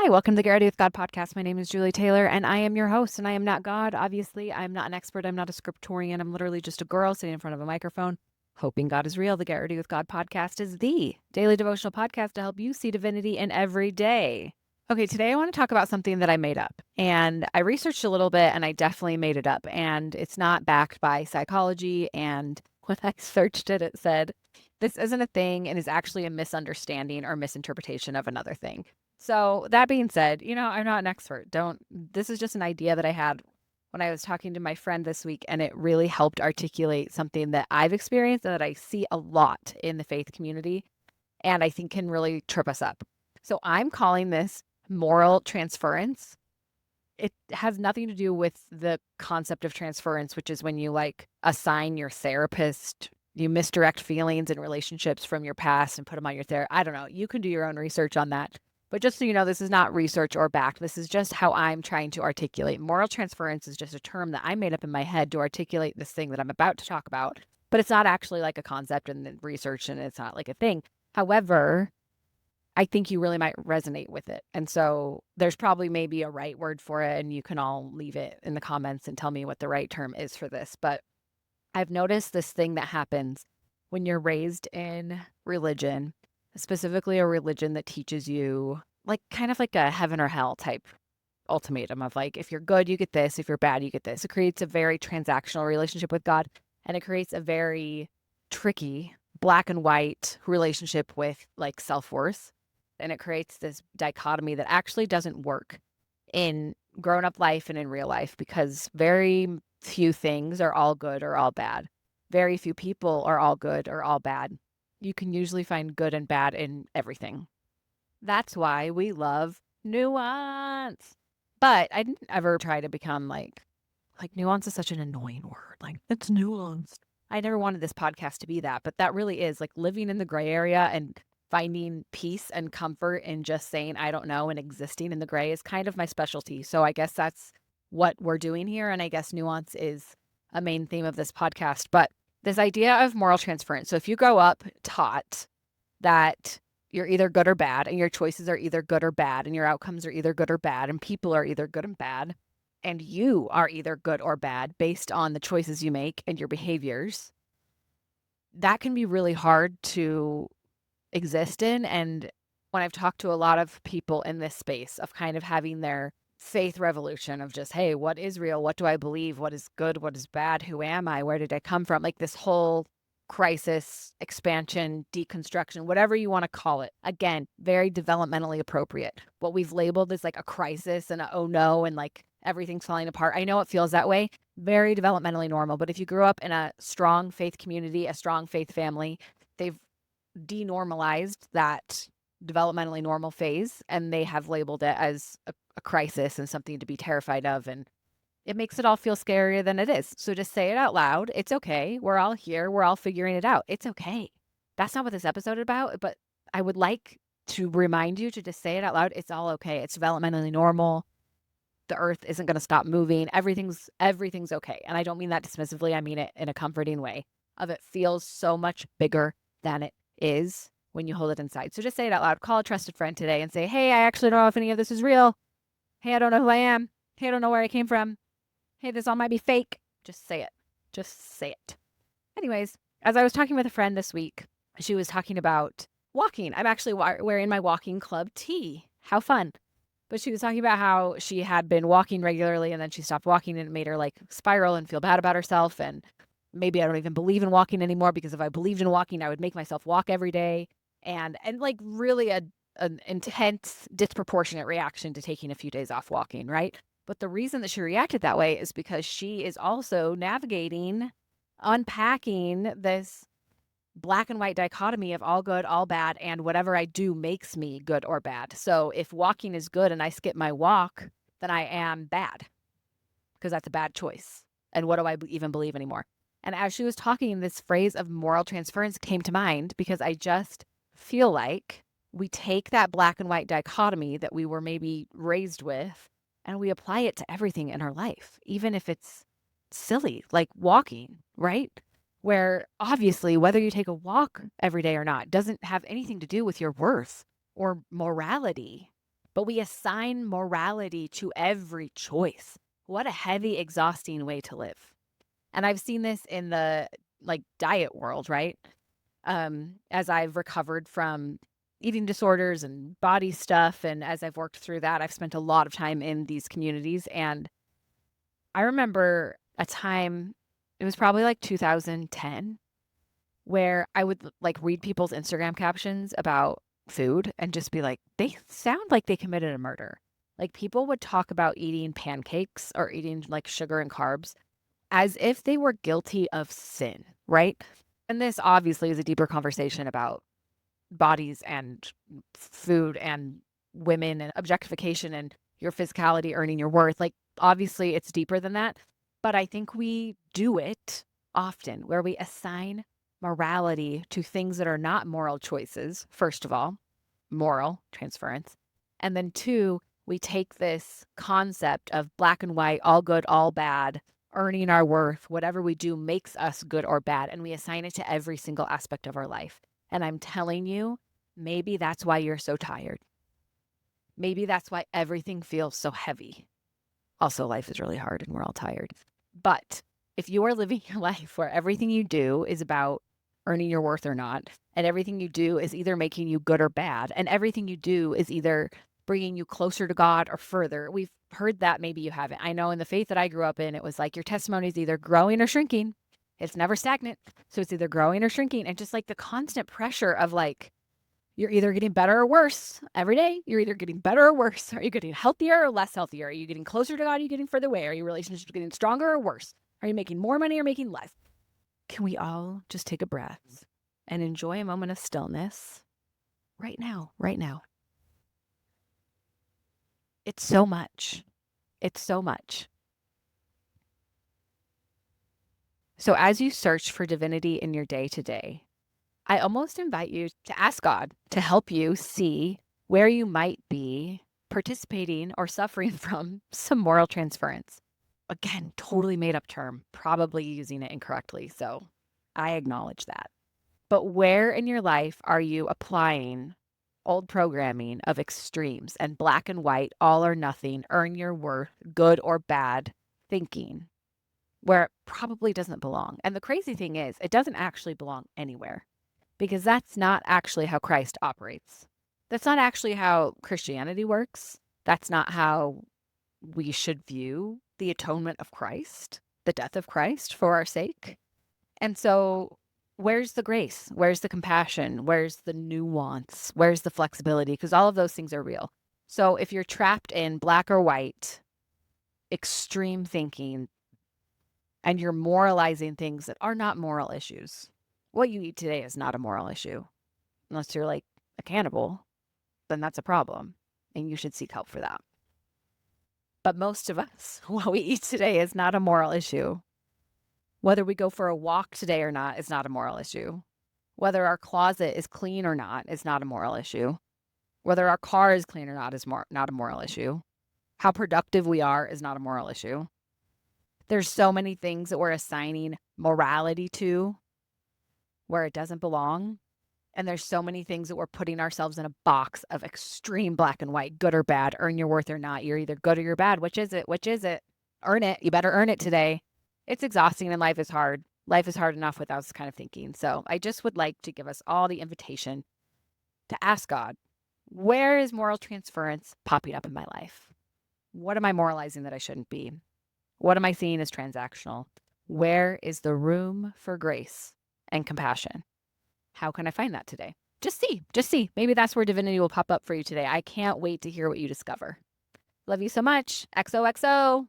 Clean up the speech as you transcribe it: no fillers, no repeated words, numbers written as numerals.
Hi, welcome to the Get Ready with God podcast. My name is Julie Taylor, and I am your host, and I am not God. Obviously, I'm not an expert. I'm not a scriptorian. I'm literally just a girl sitting in front of a microphone, hoping God is real. The Get Ready with God podcast is the daily devotional podcast to help you see divinity in every day. Okay, today I want to talk about something that I made up, and I researched a little bit, and I definitely made it up, and it's not backed by psychology, and when I searched it, it said, this isn't a thing and is actually a misunderstanding or misinterpretation of another thing. So that being said, I'm not an expert. This is just an idea that I had when I was talking to my friend this week, and it really helped articulate something that I've experienced and that I see a lot in the faith community, and I think can really trip us up. So I'm calling this moral transference. It has nothing to do with the concept of transference, which is when you assign your therapist, you misdirect feelings and relationships from your past and put them on your therapist. I don't know. You can do your own research on that. But just so you know, this is not research or backed. This is just how I'm trying to articulate. Moral transference is just a term that I made up in my head to articulate this thing that I'm about to talk about. But it's not actually like a concept and research, and it's not like a thing. However, I think you really might resonate with it. And so there's probably maybe a right word for it, and you can all leave it in the comments and tell me what the right term is for this. But I've noticed this thing that happens when you're raised in religion, specifically a religion that teaches you kind of like a heaven or hell type ultimatum of if you're good, you get this. If you're bad, you get this. It creates a very transactional relationship with God, and it creates a very tricky black and white relationship with self-worth. And it creates this dichotomy that actually doesn't work in grown-up life and in real life, because very few things are all good or all bad. Very few people are all good or all bad. You can usually find good and bad in everything. That's why we love nuance. But I didn't ever try to become nuance is such an annoying word. It's nuanced. I never wanted this podcast to be that, but that really is living in the gray area and finding peace and comfort in just saying, I don't know, and existing in the gray is kind of my specialty. So I guess that's what we're doing here. And I guess nuance is a main theme of this podcast. But this idea of moral transference. So if you grow up taught that you're either good or bad, and your choices are either good or bad, and your outcomes are either good or bad, and people are either good and bad, and you are either good or bad based on the choices you make and your behaviors, that can be really hard to exist in. And when I've talked to a lot of people in this space of kind of having their faith revolution of just, hey, what is real? What do I believe? What is good? What is bad? Who am I? Where did I come from? This whole crisis, expansion, deconstruction, whatever you want to call it. Again, very developmentally appropriate. What we've labeled as a crisis and a oh no, and everything's falling apart. I know it feels that way. Very developmentally normal. But if you grew up in a strong faith community, a strong faith family, they've denormalized that developmentally normal phase, and they have labeled it as a crisis and something to be terrified of. And it makes it all feel scarier than it is. So just say it out loud. It's okay. We're all here. We're all figuring it out. It's okay. That's not what this episode is about, but I would like to remind you to just say it out loud. It's all okay. It's developmentally normal. The earth isn't going to stop moving. Everything's okay. And I don't mean that dismissively. I mean it in a comforting way of it feels so much bigger than it is when you hold it inside. So just say it out loud. Call a trusted friend today and say, hey, I actually don't know if any of this is real. Hey, I don't know who I am. Hey, I don't know where I came from. Hey, this all might be fake. Just say it. Just say it. Anyways, as I was talking with a friend this week, she was talking about walking. I'm actually wearing my walking club tee. How fun. But she was talking about how she had been walking regularly, and then she stopped walking, and it made her spiral and feel bad about herself. And maybe I don't even believe in walking anymore, because if I believed in walking, I would make myself walk every day. And really an intense, disproportionate reaction to taking a few days off walking, right? But the reason that she reacted that way is because she is also navigating, unpacking this black and white dichotomy of all good, all bad, and whatever I do makes me good or bad. So if walking is good and I skip my walk, then I am bad, because that's a bad choice. And what do I even believe anymore? And as she was talking, this phrase of moral transference came to mind, because I just feel like we take that black and white dichotomy that we were maybe raised with, and we apply it to everything in our life, even if it's silly, like walking, right? Where obviously whether you take a walk every day or not doesn't have anything to do with your worth or morality. but we assign morality to every choice. What a heavy, exhausting way to live. And I've seen this in the like diet world, right? As I've recovered from eating disorders and body stuff, and as I've worked through that, I've spent a lot of time in these communities. And I remember a time, it was probably like 2010, where I would like read people's Instagram captions about food and just be like, they sound like they committed a murder. Like people would talk about eating pancakes or eating like sugar and carbs as if they were guilty of sin, right? And this obviously is a deeper conversation about bodies and food and women and objectification and your physicality earning your worth. Like, obviously, it's deeper than that. But I think we do it often where we assign morality to things that are not moral choices, first of all, moral transference. And then two, we take this concept of black and white, all good, all bad, earning our worth, whatever we do makes us good or bad, and we assign it to every single aspect of our life. And I'm telling you, maybe that's why you're so tired. Maybe that's why everything feels so heavy. Also, life is really hard and we're all tired. But if you are living your life where everything you do is about earning your worth or not, and everything you do is either making you good or bad, and everything you do is either bringing you closer to God or further, we've heard that, maybe you haven't. I know in the faith that I grew up in, it was like your testimony is either growing or shrinking. It's never stagnant. So it's either growing or shrinking. And just like the constant pressure of like, you're either getting better or worse every day. You're either getting better or worse. Are you getting healthier or less healthier? Are you getting closer to God? Are you getting further away? Are your relationships getting stronger or worse? Are you making more money or making less? Can we all just take a breath and enjoy a moment of stillness right now? Right now. It's so much. It's so much. So as you search for divinity in your day to day, I almost invite you to ask God to help you see where you might be participating or suffering from some moral transference. Again, totally made up term, probably using it incorrectly. So I acknowledge that. But where in your life are you applying old programming of extremes and black and white, all or nothing, earn your worth, good or bad thinking, where it probably doesn't belong? And the crazy thing is, it doesn't actually belong anywhere, because that's not actually how Christ operates. That's not actually how Christianity works. That's not how we should view the atonement of Christ, the death of Christ for our sake. And so, where's the grace? Where's the compassion? Where's the nuance? Where's the flexibility? Because all of those things are real. So, if you're trapped in black or white, extreme thinking, and you're moralizing things that are not moral issues, what you eat today is not a moral issue. Unless you're like a cannibal, then that's a problem. And you should seek help for that. But most of us, what we eat today is not a moral issue. Whether we go for a walk today or not is not a moral issue. Whether our closet is clean or not is not a moral issue. Whether our car is clean or not is not a moral issue. How productive we are is not a moral issue. There's so many things that we're assigning morality to where it doesn't belong. And there's so many things that we're putting ourselves in a box of extreme black and white, good or bad, earn your worth or not. You're either good or you're bad. Which is it? Which is it? Earn it. You better earn it today. It's exhausting and life is hard. Life is hard enough without this kind of thinking. So I just would like to give us all the invitation to ask God, where is moral transference popping up in my life? What am I moralizing that I shouldn't be? What am I seeing as transactional? Where is the room for grace and compassion? How can I find that today? Just see. Maybe that's where divinity will pop up for you today. I can't wait to hear what you discover. Love you so much. XOXO.